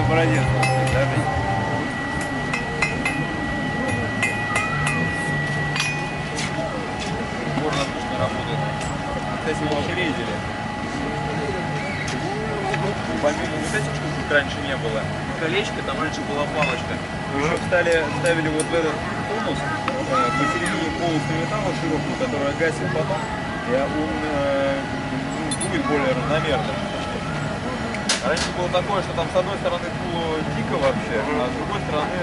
образец. Упор отлично работает. Кстати, его опередили. Помимо вот этих штук раньше не было. Колечко, там раньше была палочка. Еще ставили вот в этот конус посередине полосу металла широкую, которая гасит потом, и он будет более равномерным. Раньше было такое, что там с одной стороны дуло дико вообще, а с другой стороны